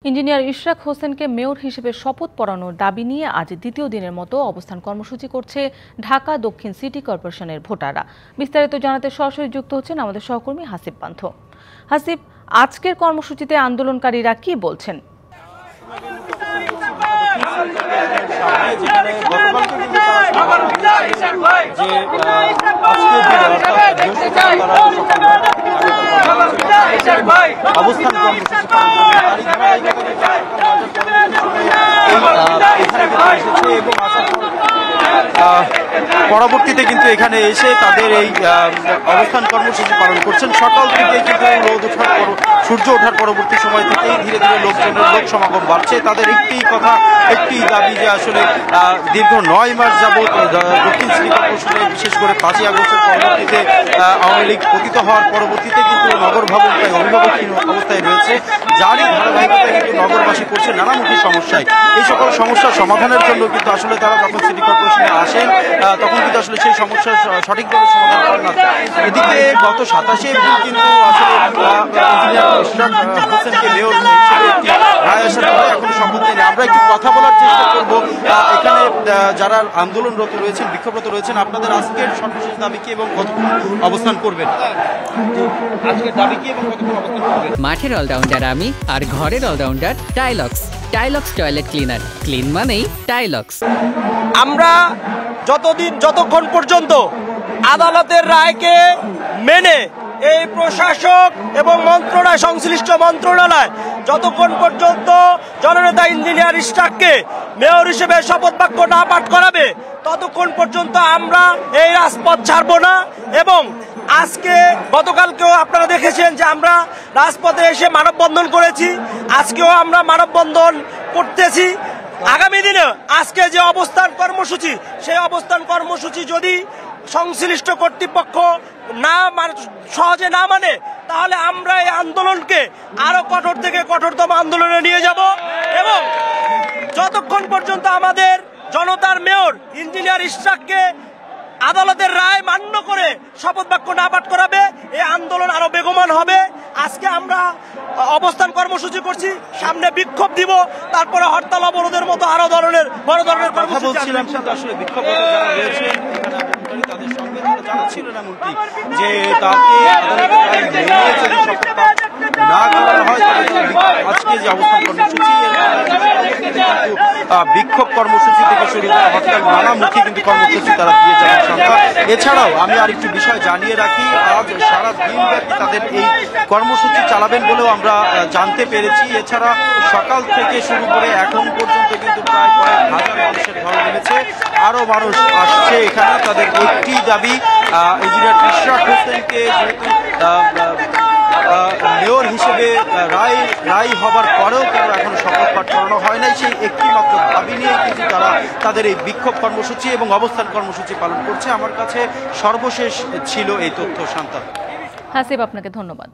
Engineer Ishraq হোসেনকে mayor হিসেবে শপথ পড়ানোর দাবি নিয়ে আজ দ্বিতীয় দিনের মতো অবস্থান কর্মসূচি করছে ঢাকা দক্ষিণ সিটি কর্পোরেশনের ভোটাররা। বিস্তারিত জানাতে সরাসরি যুক্ত হচ্ছেন আমাদের সহকর্মী হাসিব পান্থ। হাসিব, আজকের কর্মসূচিতে আন্দোলনকারীরা কি বলছেন? পরবর্তীতে কিন্তু এখানে এসে তাদের এই অবস্থান কর্মসূচি পালন করছেন। সকাল থেকে কিন্তু সূর্য ওঠার পরবর্তী সময় থেকেই ধীরে ধীরে লোক সমাগম বাড়ছে। তাদের একটি দাবি যে আসলে দীর্ঘ 9 মাস যাবৎ দক্ষিণ সিটি কর্পোরেশনে বিশেষ করে 5ই আগস্টের পরবর্তীতে আওয়ামী লীগ পতিত হওয়ার পরবর্তীতে কিন্তু নগর ভবন প্রায় অভিভাবকহীন অবস্থায় রয়েছে, যারই ধারাবাহিকতায় কিন্তু নগরবাসী পড়ছে নানামুখী সমস্যায়। এই সকল সমস্যার সমাধানের জন্য কিন্তু আসলে তারা যখন সিটি কর্পোরেশনে আসেন তখন কিন্তু আসলে সেই সমস্যার সঠিকভাবে সমাধান করেন না। এদিকে গত 27শে এপ্রিল কিন্তু আসলে ইঞ্জিনিয়ার ইশরাক হোসেনকে মেয়র হিসেবে একটি রায় আসার পরে এখন শপথ নেন। আমরা একটু কথা বলার চেষ্টা করব এখানে যারা আন্দোলনরত রয়েছেন, বিক্ষোভরত রয়েছেন, আপনাদের আজকের সর্বশেষ দাবি কি এবং কতক্ষণ অবস্থান করবেন? আজকের দাবি কি এবং কতক্ষণ অবস্থান করবেন? মাঠের অলরাউন্ডার আমি, আর ঘরের allrounder Tylox. Tylox toilet cleaner, clean মানেই টাইলক্স। আমরা যতক্ষণ পর্যন্ত আদালতের রায়কে মেনে এই প্রশাসক এবং সংশ্লিষ্ট মন্ত্রণালয় যতক্ষণ পর্যন্ত জননেতা ইঞ্জিনিয়ার ইশরাককে মেয়র হিসেবে শপথ বাক্য না পাঠ করাবে ততক্ষণ পর্যন্ত আমরা এই রাজপথ ছাড়ব না। এবং আজকে গতকালকেও আপনারা দেখেছেন যে আমরা রাজপথে এসে মানববন্ধন করেছি, আজকেও আমরা মানববন্ধন করতেছি। আগামী দিনে আজকে যে অবস্থান কর্মসূচি, সেই অবস্থান কর্মসূচি যদি সংশ্লিষ্ট কর্তৃপক্ষ সহজে না মানে তাহলে আমরা এই আন্দোলনকে আরো কঠোর থেকে কঠোরতম আন্দোলনে নিয়ে যাব। এবং যতক্ষণ পর্যন্ত আমাদের জনতার মেয়র ইঞ্জিনিয়ার ইশরাককে আদালতের রায় মান্য করে শপথ বাক্য না পাঠ করাবে এই আন্দোলন আরো বেগবান হবে। আজকে আমরা অবস্থান কর্মসূচি করছি, সামনে বিক্ষোভ দিব, তারপরে হরতাল অবরোধের মতো আরো বড় ধরনের কথা বলছিলাম। আসলে বিক্ষোভ তাদের সঙ্গে জানাচ্ছিল এমনকি যে তাকে না করা হয় আজকে যে অবস্থান কর্মসূচি বিক্ষোভ কর্মসূচি থেকে শুরু করে হরতাল নানামুখী কিন্তু কর্মসূচি তারা দিয়ে যাওয়ার সংখ্যা। এছাড়াও আমি আরেকটু বিষয় জানিয়ে রাখি, আজ সারা দিনব্যাপী তাদের এই কর্মসূচি চালাবেন বলেও আমরা জানতে পেরেছি। এছাড়া সকাল থেকে শুরু করে এখন পর্যন্ত কিন্তু প্রায় কয়েক হাজার মানুষের ঢল নেমেছে, আরো মানুষ আসছে এখানে। তাদের একটি দাবি, ইঞ্জিনিয়ার ইশরাক হোসেনকে যেহেতু মেয়র হিসেবে রায় হবার পরেও কেন এখন শপথ পাঠ করানো হয় নাই, সেই একটি মাত্র দাবি নিয়ে কিন্তু তারা তাদের এই বিক্ষোভ কর্মসূচি এবং অবস্থান কর্মসূচি পালন করছে। আমার কাছে সর্বশেষ ছিল এই তথ্য। শান্তা। হাসিব, আপনাকে ধন্যবাদ।